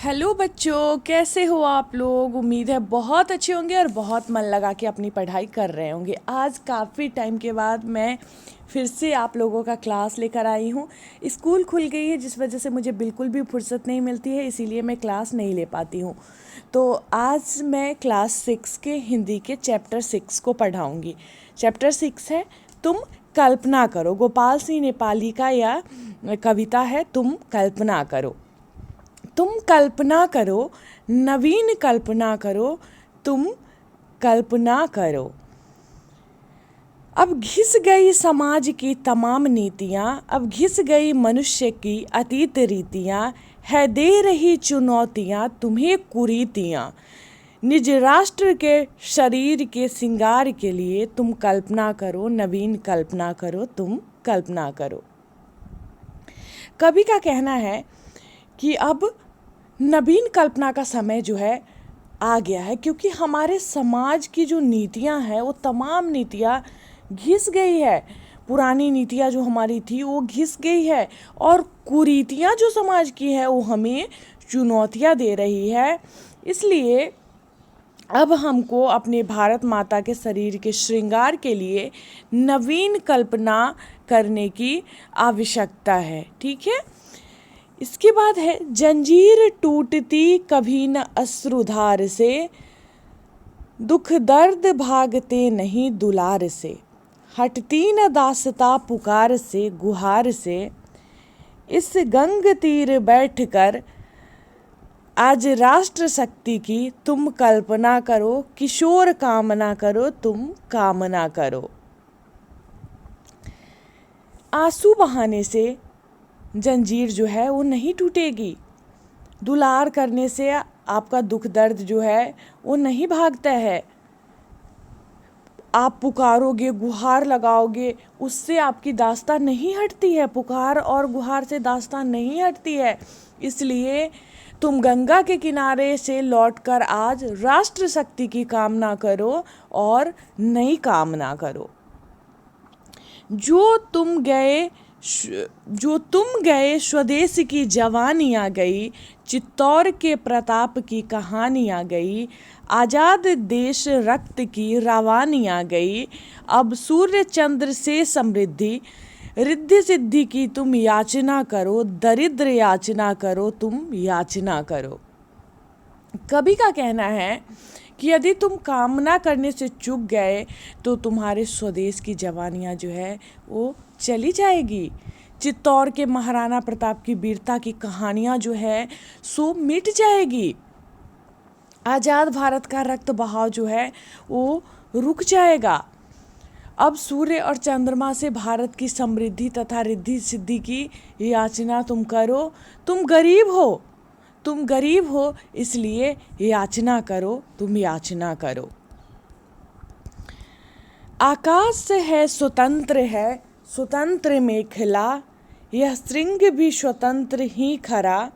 Hello बच्चों, कैसे हो आप लोग। उम्मीद है बहुत अच्छे होंगे और बहुत मन लगा के अपनी पढ़ाई कर रहे होंगे। आज काफ़ी टाइम के बाद मैं फिर से आप लोगों का क्लास लेकर आई हूँ। स्कूल खुल गई है जिस वजह से मुझे बिल्कुल भी फुर्सत नहीं मिलती है, इसीलिए मैं क्लास नहीं ले पाती हूँ। तो आज मैं क्लास 6 के हिंदी के चैप्टर 6 को पढ़ाऊँगी। चैप्टर 6 है तुम कल्पना करो। गोपाल सिंह नेपाली का यह कविता है, तुम कल्पना करो। तुम कल्पना करो, नवीन कल्पना करो, तुम कल्पना करो। अब घिस गई समाज की तमाम नीतियाँ, अब घिस गई मनुष्य की अतीत रीतियाँ, है दे रही चुनौतियाँ तुम्हें कुरीतियाँ। निज राष्ट्र के शरीर के श्रृंगार के लिए तुम कल्पना करो, नवीन कल्पना करो, तुम कल्पना करो। कवि का कहना है कि अब नवीन कल्पना का समय जो है आ गया है, क्योंकि हमारे समाज की जो नीतियां हैं वो तमाम नीतियां घिस गई है। पुरानी नीतियां जो हमारी थी वो घिस गई है और कुरीतियां जो समाज की है वो हमें चुनौतियां दे रही है। इसलिए अब हमको अपने भारत माता के शरीर के श्रृंगार के लिए नवीन कल्पना करने की आवश्यकता है। ठीक है। इसके बाद है, जंजीर टूटती कभी न अश्रुधार से, दुख दर्द भागते नहीं दुलार से, हटती न दासता पुकार से गुहार से, इस गंग तीर बैठकर आज राष्ट्र शक्ति की तुम कल्पना करो, किशोर कामना करो, तुम कामना करो। आंसू बहाने से जंजीर जो है वो नहीं टूटेगी। दुलार करने से आपका दुख दर्द जो है वो नहीं भागता है। आप पुकारोगे, गुहार लगाओगे, उससे आपकी दास्तान नहीं हटती है। पुकार और गुहार से दास्तान नहीं हटती है। इसलिए तुम गंगा के किनारे से लौटकर आज राष्ट्र शक्ति की कामना करो और नई कामना करो। जो तुम गए स्वदेश की जवानी आ गई, चित्तौर के प्रताप की कहानी आ गई, आज़ाद देश रक्त की रवानी आ गई। अब सूर्य चंद्र से समृद्धि, रिद्धि सिद्धि की तुम याचना करो, दरिद्र याचना करो, तुम याचना करो। कवि का कहना है कि यदि तुम कामना करने से चूक गए तो तुम्हारे स्वदेश की जवानियाँ जो है वो चली जाएगी। चित्तौर के महाराणा प्रताप की वीरता की कहानियाँ जो है सो मिट जाएगी। आज़ाद भारत का रक्त बहाव जो है वो रुक जाएगा। अब सूर्य और चंद्रमा से भारत की समृद्धि तथा रिद्धि सिद्धि की याचना तुम करो। तुम गरीब हो इसलिए याचना करो, तुम याचना करो। आकाश है स्वतंत्र है, स्वतंत्र मेखला, यह श्रृंग भी स्वतंत्र ही खरा,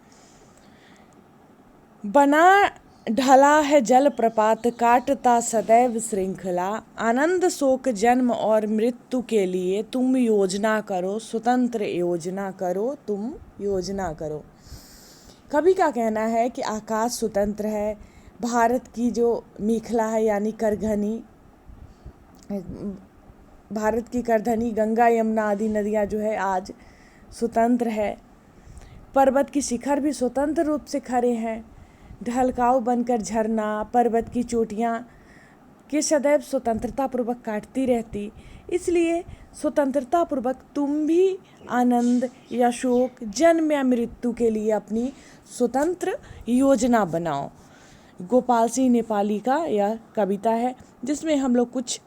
बना ढला है जल प्रपात, काटता सदैव श्रृंखला, आनंद शोक जन्म और मृत्यु के लिए तुम योजना करो, स्वतंत्र योजना करो, तुम योजना करो। कवि का कहना है कि आकाश स्वतंत्र है, भारत की जो मेखला है यानी करघनी, भारत की करधनी गंगा यमुना आदि नदियाँ जो है आज स्वतंत्र है। पर्वत की शिखर भी स्वतंत्र रूप से खड़े हैं। ढलकाव बनकर झरना, पर्वत की चोटियाँ के सदैव स्वतंत्रता पूर्वक काटती रहती। इसलिए स्वतंत्रता पूर्वक तुम भी आनंद या शोक, जन्म या मृत्यु के लिए अपनी स्वतंत्र योजना बनाओ। गोपाल सिंह नेपाली का यह कविता है जिसमें हम लोग कुछ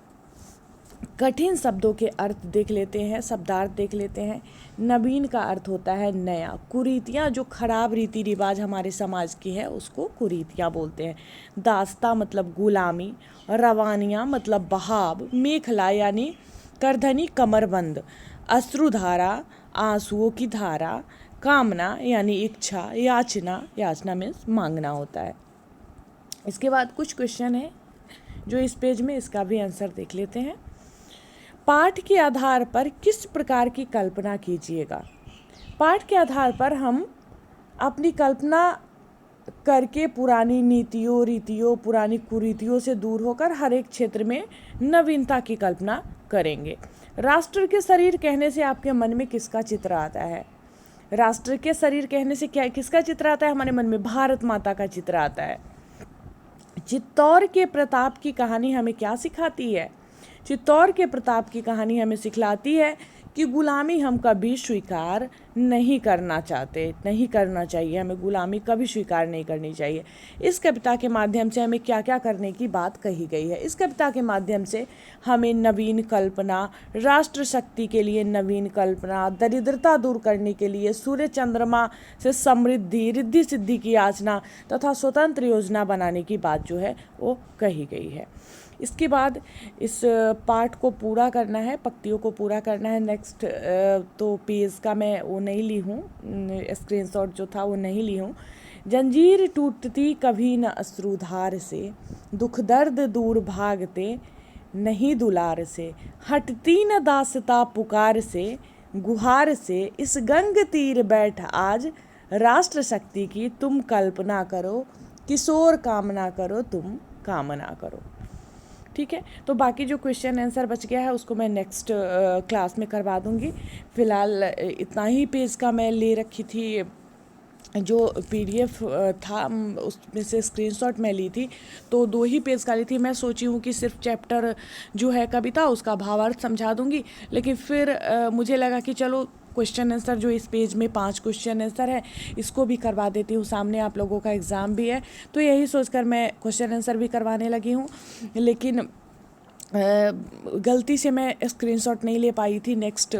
कठिन शब्दों के अर्थ देख लेते हैं, शब्दार्थ देख लेते हैं। नवीन का अर्थ होता है नया। कुरीतियाँ जो खराब रीति रिवाज हमारे समाज की है उसको कुरीतियाँ बोलते हैं। दास्ता मतलब गुलामी, रवानियाँ मतलब बहाव, मेखला यानी करधनी कमरबंद, अश्रुधारा आंसुओं की धारा, कामना यानी इच्छा, याचना मीन्स मांगना होता है। इसके बाद कुछ क्वेश्चन है जो इस पेज में, इसका भी आंसर देख लेते हैं। पाठ के आधार पर किस प्रकार की कल्पना कीजिएगा। पाठ के आधार पर हम अपनी कल्पना करके पुरानी नीतियों रीतियों पुरानी कुरीतियों से दूर होकर हर एक क्षेत्र में नवीनता की कल्पना करेंगे। राष्ट्र के शरीर कहने से आपके मन में किसका चित्र आता है? राष्ट्र के शरीर कहने से क्या किसका चित्र आता है हमारे मन में? भारत माता का चित्र आता है। चित्तौर के प्रताप की कहानी हमें क्या सिखाती है? चित्तौर के प्रताप की कहानी हमें सिखलाती है कि गुलामी हम कभी स्वीकार नहीं करना चाहिए, हमें गुलामी कभी स्वीकार नहीं करनी चाहिए। इस कविता के माध्यम से हमें क्या क्या करने की बात कही गई है? इस कविता के माध्यम से हमें नवीन कल्पना, राष्ट्र शक्ति के लिए नवीन कल्पना, दरिद्रता दूर करने के लिए सूर्य चंद्रमा से समृद्धि, रिद्धि सिद्धि की याचना तथा स्वतंत्र योजना बनाने की बात जो है वो कही गई है। इसके बाद इस पार्ट को पूरा करना है, पंक्तियों को पूरा करना है। नेक्स्ट तो पेज का मैं वो नहीं ली हूँ, स्क्रीनशॉट जो था वो नहीं ली हूँ। जंजीर टूटती कभी न अश्रुधार से, दुख दर्द दूर भागते नहीं दुलार से, हटती न दासता पुकार से, गुहार से, इस गंग तीर बैठ आज, राष्ट्र शक्ति की तुम कल्पना करो, किशोर कामना करो तुम कामना करो। ठीक है, तो बाकी जो क्वेश्चन आंसर बच गया है उसको मैं नेक्स्ट क्लास में करवा दूंगी। फ़िलहाल इतना ही पेज का मैं ले रखी थी, जो PDF था उसमें से स्क्रीनशॉट मैं ली थी, तो 2 ही पेज का ली थी। मैं सोची हूँ कि सिर्फ चैप्टर जो है कविता उसका भावार्थ समझा दूंगी, लेकिन फिर मुझे लगा कि चलो क्वेश्चन आंसर जो इस पेज में 5 क्वेश्चन आंसर है इसको भी करवा देती हूँ, सामने आप लोगों का एग्ज़ाम भी है, तो यही सोचकर मैं क्वेश्चन आंसर भी करवाने लगी हूँ। लेकिन गलती से मैं स्क्रीनशॉट नहीं ले पाई थी नेक्स्ट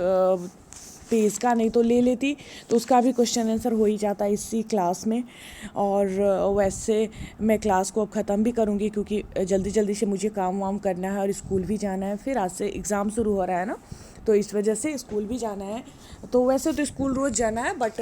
पेज का, नहीं तो ले लेती तो उसका भी क्वेश्चन आंसर हो ही जाता इसी क्लास में। और वैसे मैं क्लास को अब ख़त्म भी करूँगी क्योंकि जल्दी जल्दी से मुझे काम वाम करना है और स्कूल भी जाना है। फिर आज से एग्ज़ाम शुरू हो रहा है ना, तो इस वजह से स्कूल भी जाना है। तो वैसे तो स्कूल रोज़ जाना है, बट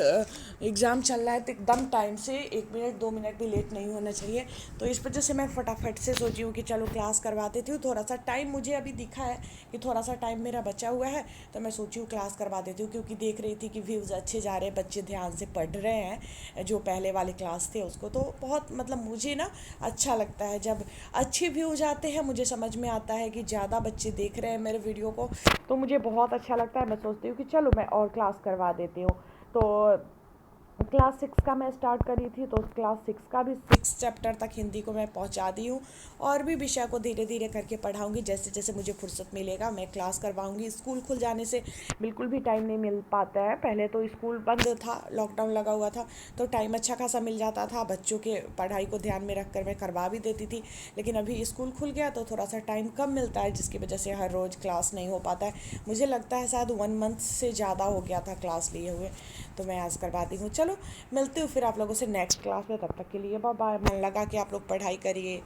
एग्ज़ाम चल रहा है तो एकदम टाइम से 1 मिनट 2 मिनट भी लेट नहीं होना चाहिए। तो इस वजह से मैं फटाफट से सोची हूँ कि चलो क्लास करवा देती हूँ। थोड़ा सा टाइम मुझे अभी दिखा है कि थोड़ा सा टाइम मेरा बचा हुआ है, तो मैं सोची हूँ क्लास करवा देती हूँ, क्योंकि देख रही थी कि व्यूज़ अच्छे जा रहे हैं, बच्चे ध्यान से पढ़ रहे हैं जो पहले वाले क्लास थे उसको। तो बहुत मतलब मुझे ना अच्छा लगता है जब अच्छे व्यूज़ आते हैं, मुझे समझ में आता है कि ज़्यादा बच्चे देख रहे हैं मेरे वीडियो को, तो मुझे बहुत अच्छा लगता है। मैं सोचती हूँ कि चलो मैं और क्लास करवा देती हूँ। तो क्लास 6 का मैं स्टार्ट करी थी, तो क्लास 6 का भी 6 चैप्टर तक हिंदी को मैं पहुंचा दी हूँ, और भी विषय को धीरे धीरे करके पढ़ाऊँगी। जैसे जैसे मुझे फुर्सत मिलेगा मैं क्लास करवाऊँगी। स्कूल खुल जाने से बिल्कुल भी टाइम नहीं मिल पाता है। पहले तो स्कूल बंद था, लॉकडाउन लगा हुआ था, तो टाइम अच्छा खासा मिल जाता था, बच्चों के पढ़ाई को ध्यान में रख कर मैं करवा भी देती थी। लेकिन अभी स्कूल खुल गया तो थोड़ा सा टाइम कम मिलता है, जिसकी वजह से हर रोज़ क्लास नहीं हो पाता है। मुझे लगता है शायद 1 मंथ से ज़्यादा हो गया था क्लास लिए हुए, तो मैं आज करवाती हूँ। चलो मिलती हूँ फिर आप लोगों से नेक्स्ट क्लास में, तब तक के लिए बाय बाय। मन लगा कि आप लोग पढ़ाई करिए।